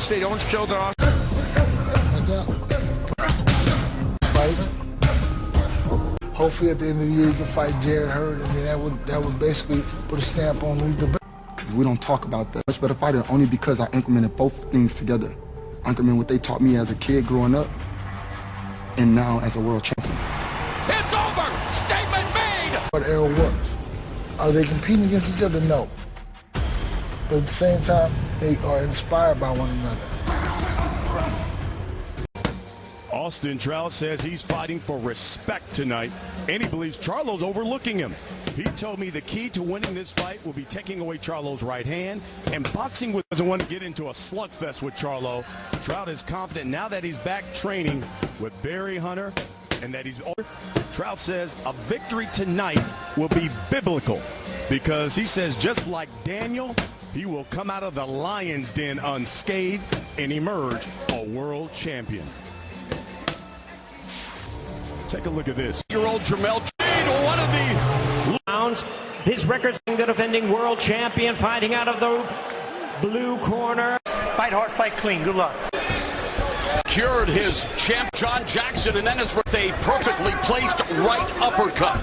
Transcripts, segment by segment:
States. They don't show their fight. Hopefully at the end of the year you can fight Jarrett Hurd, and then that would basically put a stamp on who's the best. Because we don't talk about that. Much better fighter only because I incremented both things together. I incremented what they taught me as a kid growing up, and now as a world champion. It's over! Statement made! What era works? Are they competing against each other? No. But at the same time, they are inspired by one another. Austin Trout says he's fighting for respect tonight, and he believes Charlo's overlooking him. He told me the key to winning this fight will be taking away Charlo's right hand, and boxing doesn't want to get into a slugfest with Charlo. Trout is confident now that he's back training with Barry Hunter, and that he's older. Trout says a victory tonight will be biblical, because he says just like Daniel, he will come out of the lion's den unscathed and emerge a world champion. Take a look at this. Year-old Jermell Charlo, one of the rounds. His record's the defending world champion, fighting out of the blue corner. Fight hard, fight clean. Good luck. Cured his champ John Jackson, and then is with a perfectly placed right uppercut.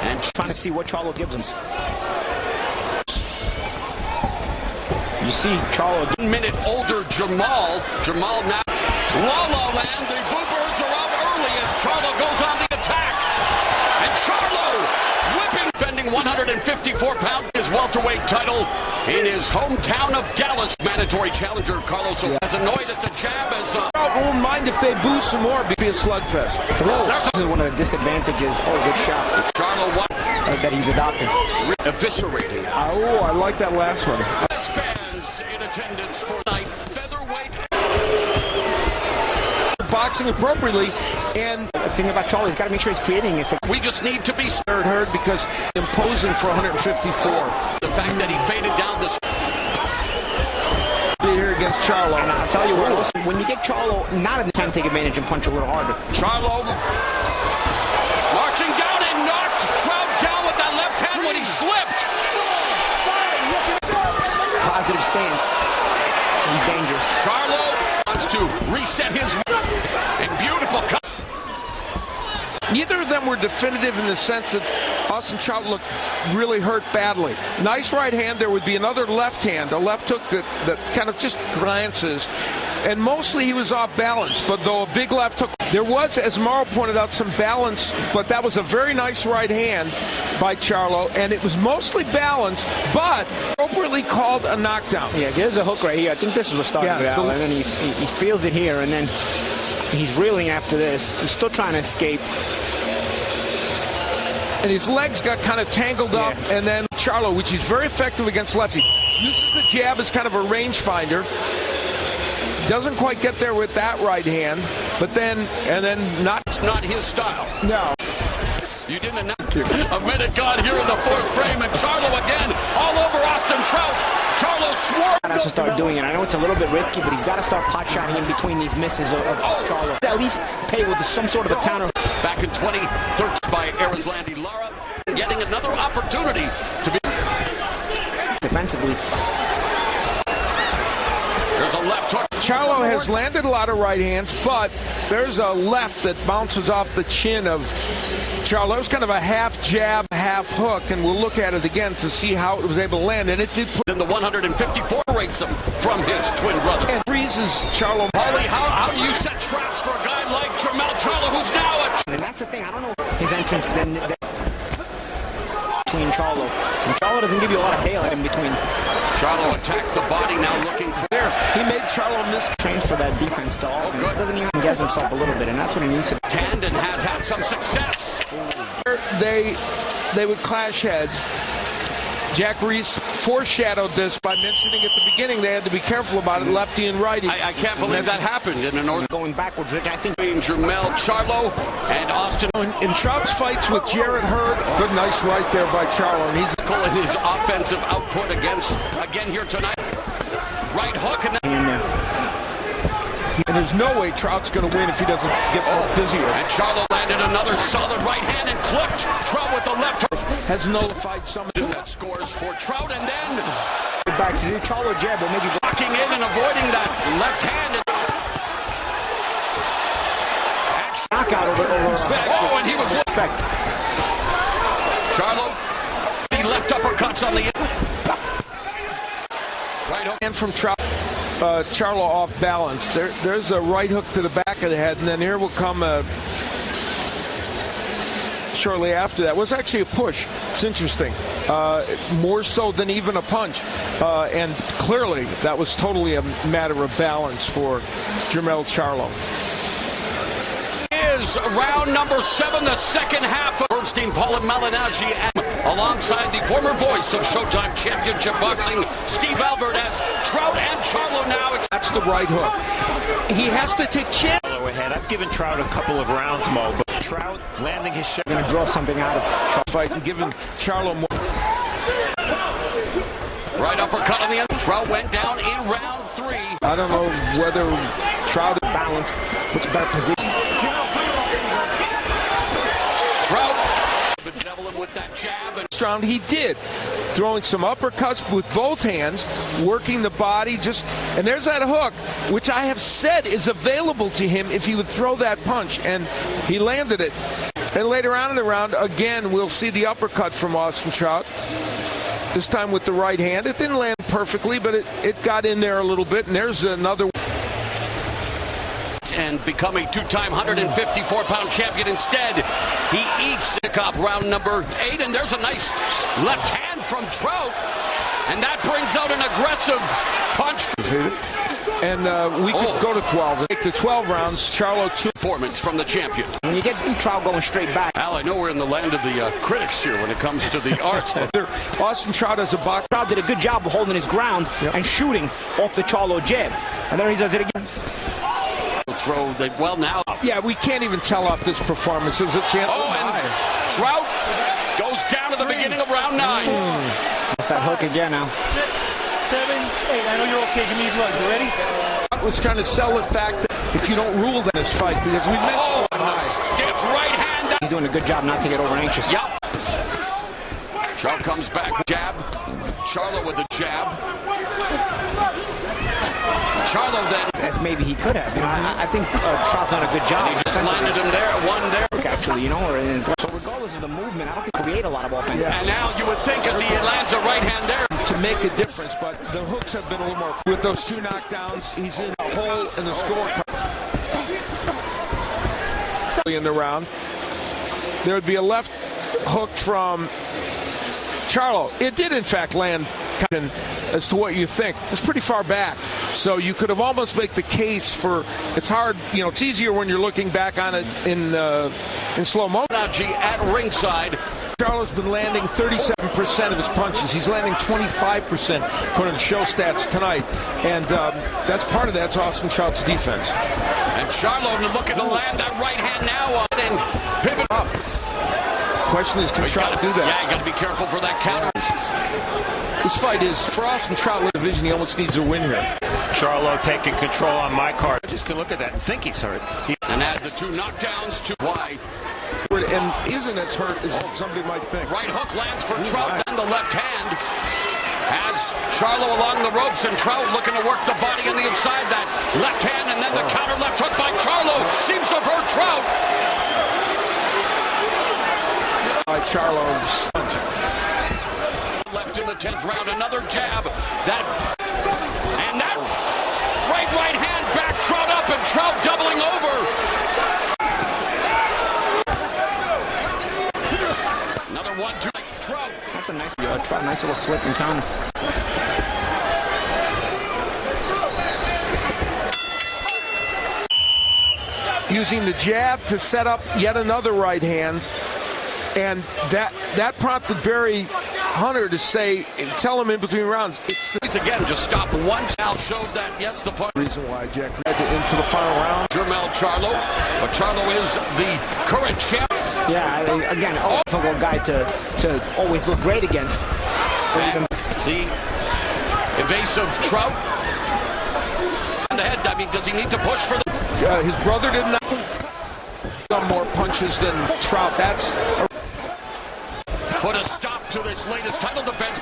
And trying to see what Charlo gives him. You see Charlo. 1 minute older Jermell now. La La Land, the Bluebirds are out early as Charlo goes on the attack. And Charlo whipping, defending 154-pound his welterweight title in his hometown of Dallas. Mandatory challenger Carlos as annoyed at the jab as I won't mind if they boo some more. It'd be a slugfest. This is one of the disadvantages. Oh, good shot. Charlo that he's adopted. Eviscerating. Oh, I like that last one. Fans in attendance for night featherweight. Boxing appropriately, and the thing about Charlo, he's got to make sure he's creating this. We just need to be Hurd because imposing for 154. The fact that he faded down this here against Charlo. And I'll tell you what, when you get Charlo not at the time, take advantage and punch a little harder. Charlo marching down and knocked Trout down with that left hand when he slipped. Positive stance. He's dangerous. Charlo wants to reset his and beautiful cut. Neither of them were definitive in the sense that Austin Trout looked really hurt badly. Nice right hand. There would be another left hand, a left hook that kind of just glances. And mostly he was off balance, but though a big left hook, there was, as Morrow pointed out, some balance, but that was a very nice right hand by Charlo, and it was mostly balanced, but appropriately called a knockdown. Yeah, there's a hook right here. I think this is what started it out, and then he feels it here, and then he's reeling after this. He's still trying to escape. And his legs got kind of tangled up, and then Charlo, which is very effective against lefty, uses the jab as kind of a rangefinder. Doesn't quite get there with that right hand, but then, It's not his style. No. You didn't announce a minute gone here in the fourth frame, and Charlo again all over Austin Trout. Charlo swore. He has to start doing it. I know it's a little bit risky, but he's got to start pot shotting in between these misses of Charlo. At least pay with some sort of a counter. Back in 2013 by Arizlandi Lara, getting another opportunity to be defensively. There's a left hook. Charlo has landed a lot of right hands, but there's a left that bounces off the chin of Charlo. It was kind of a half jab, half hook, and we'll look at it again to see how it was able to land. And it did put in the 154 rates him from his twin brother. And freezes Charlo. Harley, how do you set traps for a guy like Jermell Charlo, who's now at... And that's the thing. I don't know his entrance then between Charlo. And Charlo doesn't give you a lot of daylight in between. Charlo attacked the body, now looking for... There, he made Charlo miss. Trains for that defense to offense. Doesn't even guess himself a little bit, and that's what he needs to do. Tandon has had some success. They would clash heads. Jack Reese foreshadowed this by mentioning at the beginning they had to be careful about it, lefty and righty. I can't believe that happened in an order. Going backwards, Rich, I think. Jermell Charlo and Austin. In Trout's fights with Jarrett Hurd, good nice right there by Charlo. And he's calling his offensive output again here tonight. Right hook and then... And there's no way Trout's going to win if he doesn't get more busier. And Charlo landed another solid right hand and clipped Trout with the left hook. Has nullified some that scores for Trout, and then back to Charlo jab, but maybe blocking in and avoiding the from Charlo off balance. There's a right hook to the back of the head, and then here will come shortly after that was actually a push. It's interesting, more so than even a punch, and clearly that was totally a matter of balance for Jermell Charlo. Is round number 7, the second half of Bernstein, Paul and Malignaggi, alongside the former voice of Showtime Championship Boxing, Steve Albert, as Trout and Charlo now. That's the right hook. He has to take chance. Ahead. I've given Trout a couple of rounds, Mo, but Trout landing his shot. Going to draw something out of Trout Fight and giving Charlo more. Right uppercut on the end. Trout went down in round 3. I don't know whether Trout is balanced, which better position. Trout benevolent with that jab. And round he did, throwing some uppercuts with both hands, working the body, and there's that hook, which I have said is available to him if he would throw that punch, and he landed it. And later on in the round, again, we'll see the uppercut from Austin Trout, this time with the right hand. It didn't land perfectly, but it got in there a little bit, and there's another. And become a 2-time 154-pound champion instead. He eats Nickop round number 8, and there's a nice left hand from Trout, and that brings out an aggressive punch. And we could go to 12. Take the 12 rounds. Charlo 2. Performance from the champion. When you get Trout going straight back. Al, I know we're in the land of the critics here when it comes to the arts. Austin Trout as a boxer. Trout did a good job of holding his ground and shooting off the Charlo jab. And then he does it again. Throw well now. Yeah, we can't even tell off this performance. It was a chance. And Trout goes down to the beginning of round 9. That's that hook again now. 6, 7, 8. I know you're okay. Give me blood. You ready? I was trying to sell the fact that if you don't rule this fight, because we mentioned stiff right hand. He's doing a good job not to get over anxious. Yep. Trout comes back. Jab. Charlo with the jab. Charlo then. As maybe he could have. You know, I think Trout's done a good job. And he just landed him there, one there. Actually, you know, so regardless of the movement, I don't think create a lot of offense. And now you would think as he lands a right hand there. To make a difference, but the hooks have been a little more. With those 2 knockdowns, he's in a hole in the scorecard. In the round, there would be a left hook from Charlo. It did, in fact, land. As to what you think, it's pretty far back, so you could have almost made the case for. It's hard, you know. It's easier when you're looking back on it in slow motion. At ringside, Charlo's been landing 37% of his punches. He's landing 25% according to show stats tonight, and that's part of that's Austin Trout's defense. And Charlo looking to land that right hand now and pivot up. Question is, can Trout do that? Yeah, you got to be careful for that counter. This fight is for Austin Trout division. He almost needs a win here. Charlo taking control on my card. I just can look at that and think he's hurt. And add the 2 knockdowns to why. And isn't as hurt as somebody might think. Right hook lands for Trout, then the left hand. Has Charlo along the ropes, and Trout looking to work the body on the inside. That left hand, and then the counter left hook by Charlo seems to have hurt Trout. Charlo. Left in the 10th round, another jab. That right hand back Trout up, and Trout doubling over. Another 1-2. Trout. That's a nice Trout, nice little slip and counter. Using the jab to set up yet another right hand. And that prompted Barry Hunter to tell him in between rounds. It's again, just stop once. Al showed that, yes, the punch. Reason why Jack led into the final round. Jermell Charlo, but Charlo is the current champ. Yeah, again, a difficult guy to always look great against. The evasive Trout. On the head, I mean, does he need to push for the... his brother did not. Some more punches than Trout. That's... Put a stop to this latest title defense.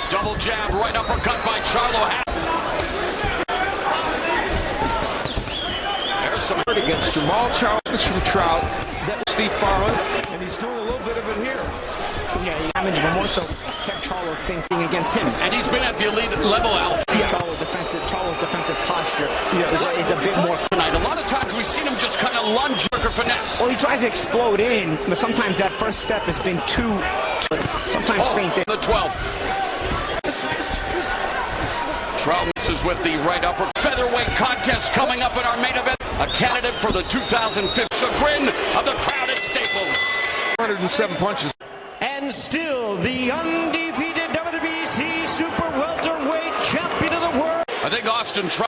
Double jab, right uppercut by Charlo. There's some hurt against Jermell Charlo from Trout. That was Steve Farland, and he's doing a little bit of it here. Yeah, damage, but more so kept Charlo thinking against him. And he's been at the elite level, Alf. Yeah. Charlo's defensive posture is a bit more. Tonight, a lot of times we've seen him just kind of lunge or finesse. Well, he tries to explode in, but sometimes that first step has been too sometimes faint. The 12th. Trout misses with the right upper. Featherweight contest coming up in our main event. A candidate for the 2005 chagrin of the crowd at Staples. 107 punches. And still the undefeated WBC Super Welterweight Champion of the World. I think Austin Trout